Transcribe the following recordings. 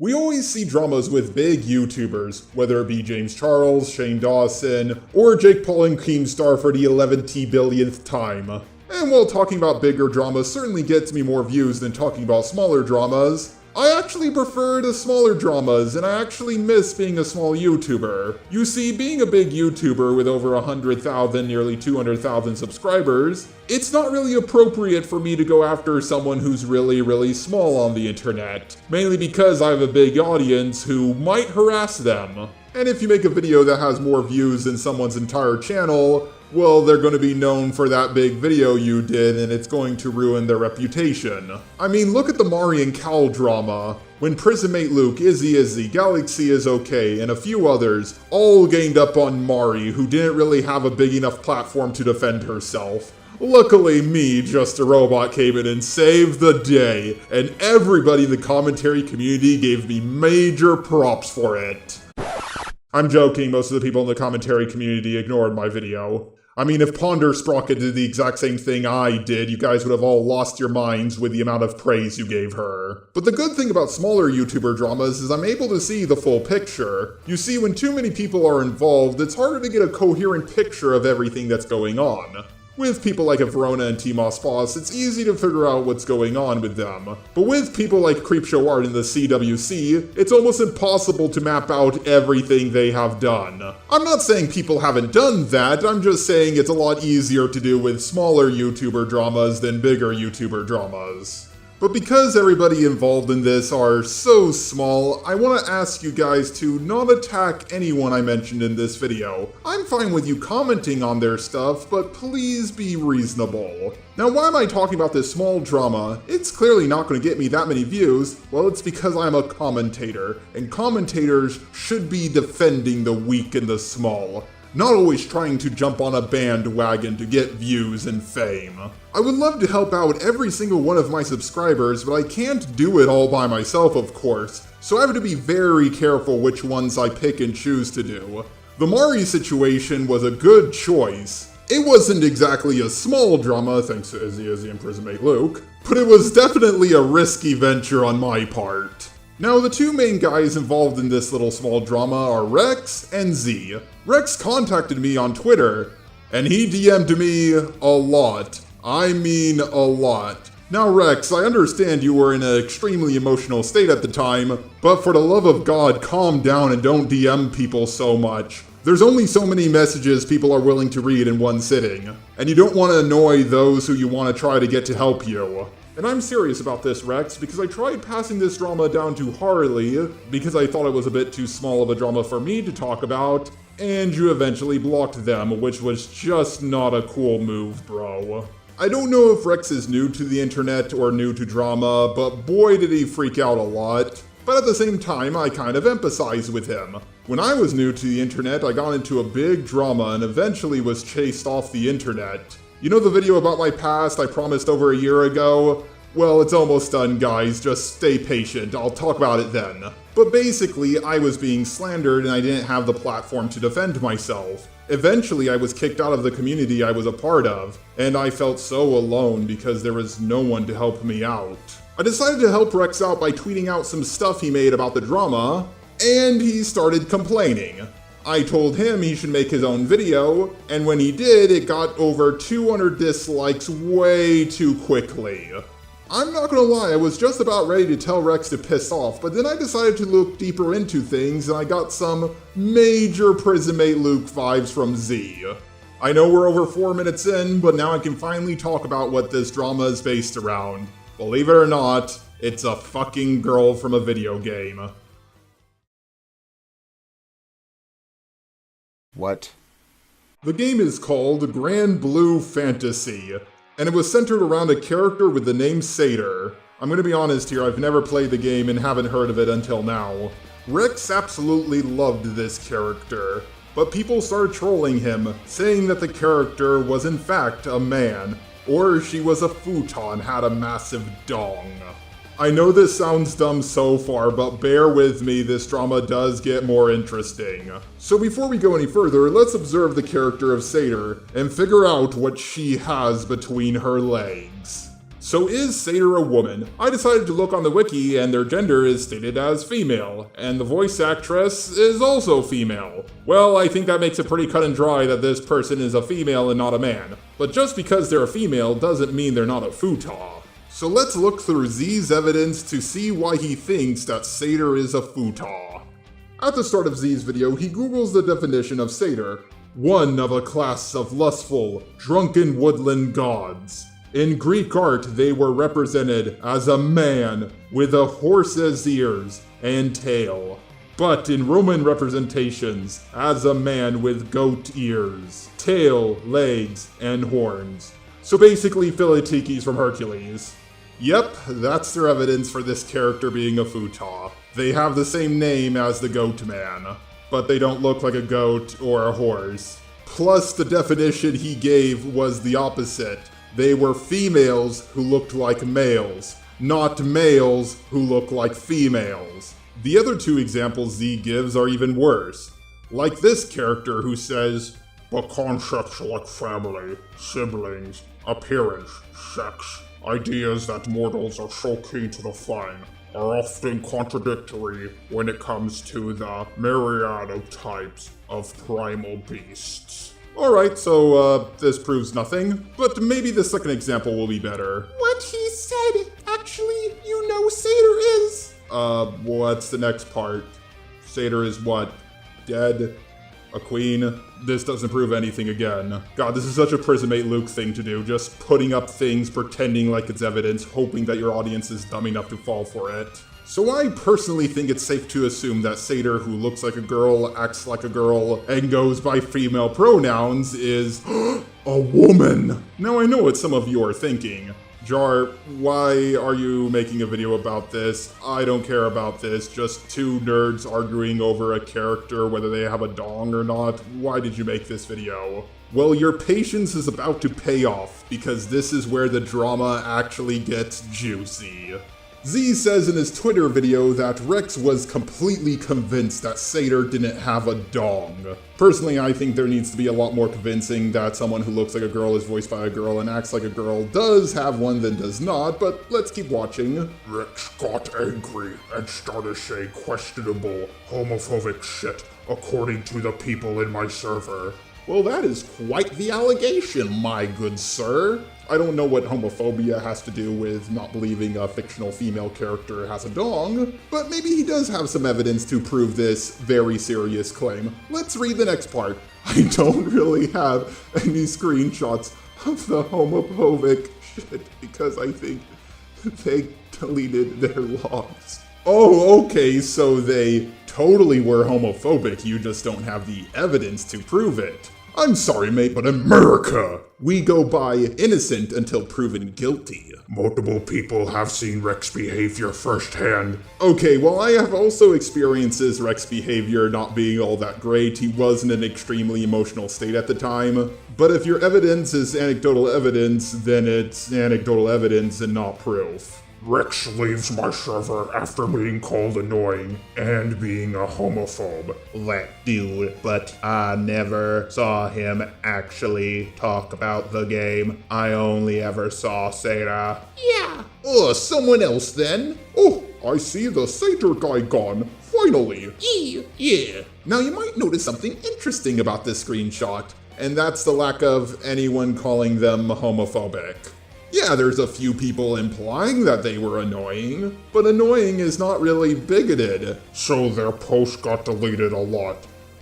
We always see dramas with big YouTubers, whether it be James Charles, Shane Dawson, or Jake Paul and Keemstar for the 11th billionth time. And while talking about bigger dramas certainly gets me more views than talking about smaller dramas, I actually prefer the smaller dramas, and I actually miss being a small YouTuber. You see, being a big YouTuber with over 100,000, nearly 200,000 subscribers, it's not really appropriate for me to go after someone who's really small on the internet, mainly because I have a big audience who might harass them. And if you make a video that has more views than someone's entire channel, well, they're going to be known for that big video you did, and it's going to ruin their reputation. I mean, look at the Mari and Cal drama, when Prisonmate Luke, Izzy, Galaxy is okay, and a few others all ganged up on Mari, who didn't really have a big enough platform to defend herself. Luckily me, Just a Robot, came in and saved the day, and everybody in the commentary community gave me major props for it. I'm joking, most of the people in the commentary community ignored my video. I mean, if Ponder Sprocket did the exact same thing I did, you guys would have all lost your minds with the amount of praise you gave her. But the good thing about smaller YouTuber dramas is I'm able to see the full picture. You see, when too many people are involved, it's harder to get a coherent picture of everything that's going on. With people like Verona and T-Moss Boss, it's easy to figure out what's going on with them. But with people like Creepshow Art and the CWC, it's almost impossible to map out everything they have done. I'm not saying people haven't done that, I'm just saying it's a lot easier to do with smaller YouTuber dramas than bigger YouTuber dramas. But because everybody involved in this are so small, I want to ask you guys to not attack anyone I mentioned in this video. I'm fine with you commenting on their stuff, but please be reasonable. Now, why am I talking about this small drama? It's clearly not going to get me that many views. Well, it's because I'm a commentator, and commentators should be defending the weak and the small, not always trying to jump on a bandwagon to get views and fame. I would love to help out every single one of my subscribers, but I can't do it all by myself, of course, so I have to be very careful which ones I pick and choose to do. The Mari situation was a good choice. It wasn't exactly a small drama, thanks to Izzy and Prisonmate Luke, but it was definitely a risky venture on my part. Now, the two main guys involved in this little small drama are Rex and Z. Rex contacted me on Twitter, and he DM'd me a lot. I mean a lot. Now Rex, I understand you were in an extremely emotional state at the time, but for the love of God, calm down and don't DM people so much. There's only so many messages people are willing to read in one sitting, and you don't want to annoy those who you want to try to get to help you. And I'm serious about this, Rex, because I tried passing this drama down to Harley because I thought it was a bit too small of a drama for me to talk about, and you eventually blocked them, which was just not a cool move, bro. I don't know if Rex is new to the internet or new to drama, but boy did he freak out a lot. But at the same time, I kind of empathize with him. When I was new to the internet, I got into a big drama and eventually was chased off the internet. You know the video about my past I promised over a year ago? Well, it's almost done, guys, just stay patient, I'll talk about it then. But basically, I was being slandered and I didn't have the platform to defend myself. Eventually, I was kicked out of the community I was a part of, and I felt so alone because there was no one to help me out. I decided to help Rex out by tweeting out some stuff he made about the drama, and he started complaining. I told him he should make his own video, and when he did, it got over 200 dislikes way too quickly. I'm not gonna lie, I was just about ready to tell Rex to piss off, but then I decided to look deeper into things and I got some major Prisonmate Luke vibes from Z. I know we're over 4 minutes in, but now I can finally talk about what this drama is based around. Believe it or not, it's a fucking girl from a video game. What? The game is called Grand Blue Fantasy, and it was centered around a character with the name Satyr. I'm gonna be honest here, I've never played the game and haven't heard of it until now. Rex absolutely loved this character, but people started trolling him, saying that the character was in fact a man, or she was a futon, had a massive dong. I know this sounds dumb so far, but bear with me, this drama does get more interesting. So before we go any further, let's observe the character of Satyr and figure out what she has between her legs. So is Satyr a woman? I decided to look on the wiki and their gender is stated as female, and the voice actress is also female. Well, I think that makes it pretty cut and dry that this person is a female and not a man. But just because they're a female doesn't mean they're not a futa. So let's look through Z's evidence to see why he thinks that Satyr is a futa. At the start of Z's video, he googles the definition of Satyr, one of a class of lustful, drunken woodland gods. In Greek art, they were represented as a man with a horse's ears and tail, but in Roman representations, as a man with goat ears, tail, legs, and horns. So basically Philotikes from Hercules. Yep, that's their evidence for this character being a futa. They have the same name as the goat man, but they don't look like a goat or a horse. Plus, the definition he gave was the opposite. They were females who looked like males, not males who look like females. The other two examples Z gives are even worse. Like this character who says, but concepts like family, siblings, appearance, sex, ideas that mortals are so keen to define, are often contradictory when it comes to the myriad of types of primal beasts. Alright, so this proves nothing, but maybe the second example will be better. What he said, actually, you know Satyr is. What's the next part? Satyr is what? Dead? A queen? This doesn't prove anything again. God, this is such a Prismate Luke thing to do, just putting up things, pretending like it's evidence, hoping that your audience is dumb enough to fall for it. So I personally think it's safe to assume that Satyr, who looks like a girl, acts like a girl, and goes by female pronouns, is a woman. Now I know what some of you are thinking. Jar, why are you making a video about this? I don't care about this, just two nerds arguing over a character, whether they have a dong or not. Why did you make this video? Well, your patience is about to pay off, because this is where the drama actually gets juicy. Z says in his Twitter video that Rex was completely convinced that Satyr didn't have a dong. Personally, I think there needs to be a lot more convincing that someone who looks like a girl is voiced by a girl and acts like a girl does have one than does not, but let's keep watching. Rex got angry and started saying questionable, homophobic shit, according to the people in my server. Well, that is quite the allegation, my good sir. I don't know what homophobia has to do with not believing a fictional female character has a dong, but maybe he does have some evidence to prove this very serious claim. Let's read the next part. I don't really have any screenshots of the homophobic shit because I think they deleted their logs. Oh, okay, so they totally were homophobic, you just don't have the evidence to prove it. I'm sorry, mate, but in America, we go by innocent until proven guilty. Multiple people have seen Rex behavior firsthand. Okay, well, I have also experienced Rex behavior not being all that great. He was in an extremely emotional state at the time. But if your evidence is anecdotal evidence, then it's anecdotal evidence and not proof. Rex leaves my server after being called annoying and being a homophobe. That dude, but I never saw him actually talk about the game. I only ever saw Satyr. Yeah. Someone else then? Oh, I see the Satyr guy gone. Finally. Yeah. Now you might notice something interesting about this screenshot, and that's the lack of anyone calling them homophobic. Yeah, there's a few people implying that they were annoying, but annoying is not really bigoted. So their post got deleted a lot,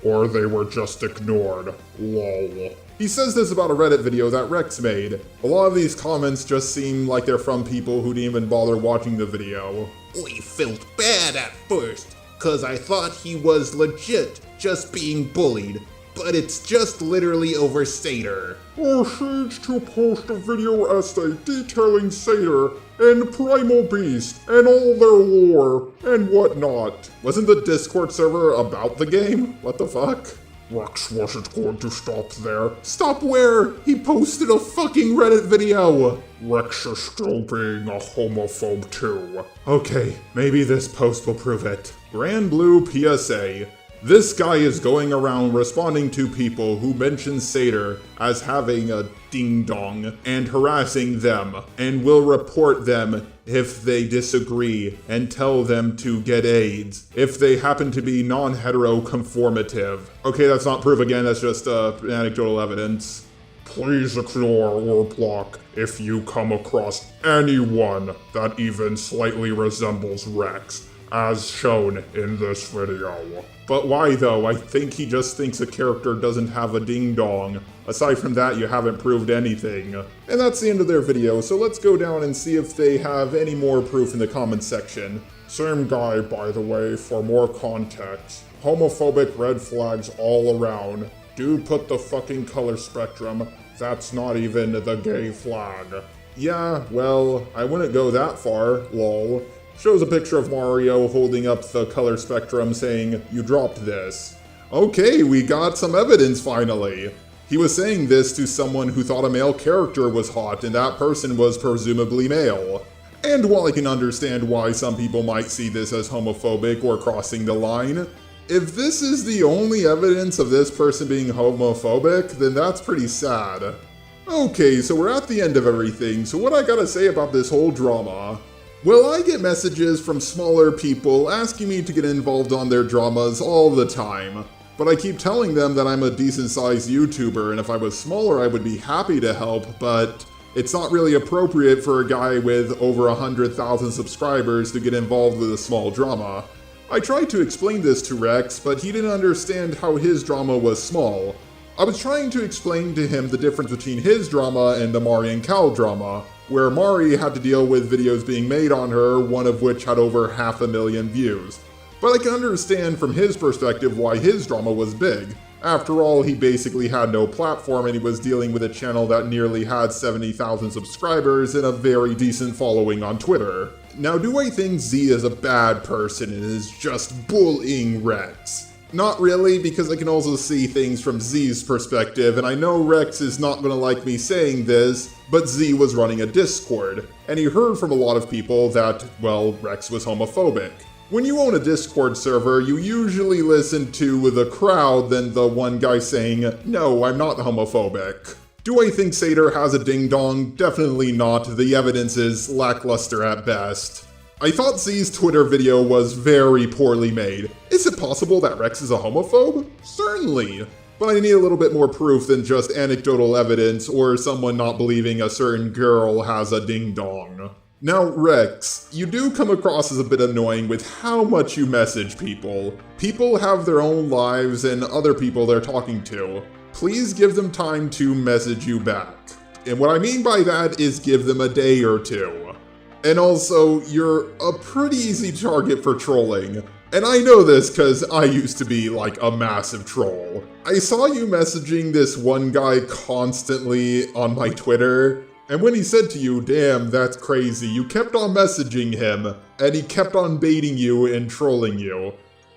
or they were just ignored. Lol. He says this about a Reddit video that Rex made. A lot of these comments just seem like they're from people who didn't even bother watching the video. I felt bad at first, cause I thought he was legit just being bullied. But it's just literally over Satyr. Proceeds to post a video essay detailing Satyr and Primal Beast and all their lore and whatnot. Wasn't the Discord server about the game? What the fuck? Rex wasn't going to stop there. Stop where? He posted a fucking Reddit video. Rex is still being a homophobe too. Okay, maybe this post will prove it. Grand Blue PSA. This guy is going around responding to people who mention Seder as having a ding-dong and harassing them, and will report them if they disagree and tell them to get AIDS if they happen to be non-heteroconformative. Okay, that's not proof again, that's just anecdotal evidence. Please ignore or block if you come across anyone that even slightly resembles Rex, as shown in this video. But why though? I think he just thinks a character doesn't have a ding-dong. Aside from that, you haven't proved anything. And that's the end of their video, so let's go down and see if they have any more proof in the comments section. Same guy, by the way, for more context. Homophobic red flags all around. Dude put the fucking color spectrum. That's not even the gay flag. Yeah, well, I wouldn't go that far, lol. Shows a picture of Mario holding up the color spectrum saying, "You dropped this." Okay, we got some evidence finally. He was saying this to someone who thought a male character was hot and that person was presumably male. And while I can understand why some people might see this as homophobic or crossing the line, if this is the only evidence of this person being homophobic, then that's pretty sad. Okay, so we're at the end of everything, so what I gotta say about this whole drama? Well, I get messages from smaller people asking me to get involved on their dramas all the time. But I keep telling them that I'm a decent-sized YouTuber, and if I was smaller I would be happy to help, but it's not really appropriate for a guy with over 100,000 subscribers to get involved with a small drama. I tried to explain this to Rex, but he didn't understand how his drama was small. I was trying to explain to him the difference between his drama and the Mari and Cal drama, where Mari had to deal with videos being made on her, one of which had over 500,000 views. But I can understand from his perspective why his drama was big. After all, he basically had no platform and he was dealing with a channel that nearly had 70,000 subscribers and a very decent following on Twitter. Now, do I think Z is a bad person and is just bullying Rex? Not really, because I can also see things from Z's perspective, and I know Rex is not gonna like me saying this, but Z was running a Discord, and he heard from a lot of people that, well, Rex was homophobic. When you own a Discord server, you usually listen to the crowd than the one guy saying, "No, I'm not homophobic." Do I think Seder has a ding-dong? Definitely not. The evidence is lackluster at best. I thought Z's Twitter video was very poorly made. Is it possible that Rex is a homophobe? Certainly. But I need a little bit more proof than just anecdotal evidence or someone not believing a certain girl has a ding-dong. Now, Rex, you do come across as a bit annoying with how much you message people. People have their own lives and other people they're talking to. Please give them time to message you back. And what I mean by that is give them a day or two. And also, you're a pretty easy target for trolling. And I know this because I used to be like a massive troll. I saw you messaging this one guy constantly on my Twitter, and when he said to you, "Damn, that's crazy," you kept on messaging him, and he kept on baiting you and trolling you.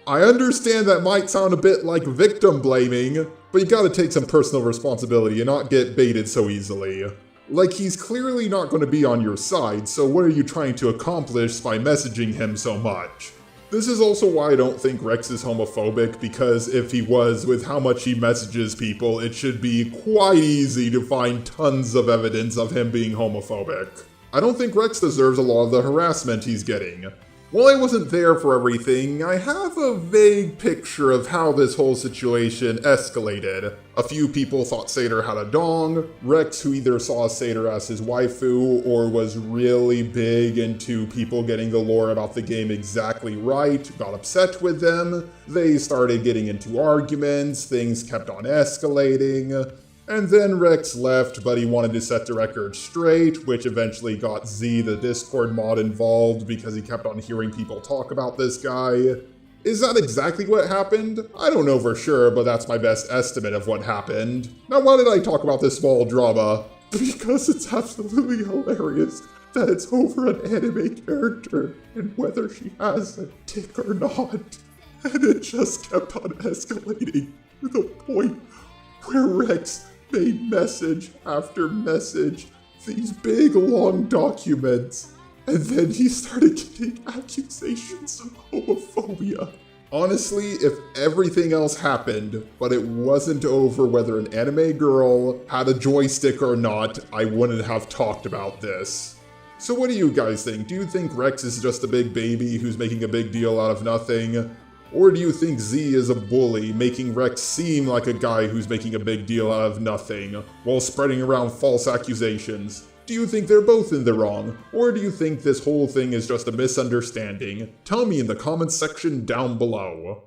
I understand that might sound a bit like victim blaming, but you gotta take some personal responsibility and not get baited so easily. Like, he's clearly not going to be on your side, so what are you trying to accomplish by messaging him so much? This is also why I don't think Rex is homophobic, because if he was, with how much he messages people, it should be quite easy to find tons of evidence of him being homophobic. I don't think Rex deserves a lot of the harassment he's getting. While I wasn't there for everything, I have a vague picture of how this whole situation escalated. A few people thought Seder had a dong. Rex, who either saw Seder as his waifu or was really big into people getting the lore about the game exactly right, got upset with them. They started getting into arguments, things kept on escalating. And then Rex left, but he wanted to set the record straight, which eventually got Z, the Discord mod, involved because he kept on hearing people talk about this guy. Is that exactly what happened? I don't know for sure, but that's my best estimate of what happened. Now, why did I talk about this small drama? Because it's absolutely hilarious that it's over an anime character and whether she has a dick or not. And it just kept on escalating to the point where Rex made message after message, these big long documents, and then he started getting accusations of homophobia. Honestly, if everything else happened, but it wasn't over whether an anime girl had a joystick or not, I wouldn't have talked about this. So what do you guys think? Do you think Rex is just a big baby who's making a big deal out of nothing? Or do you think Z is a bully, making Rex seem like a guy who's making a big deal out of nothing, while spreading around false accusations? Do you think they're both in the wrong? Or do you think this whole thing is just a misunderstanding? Tell me in the comments section down below.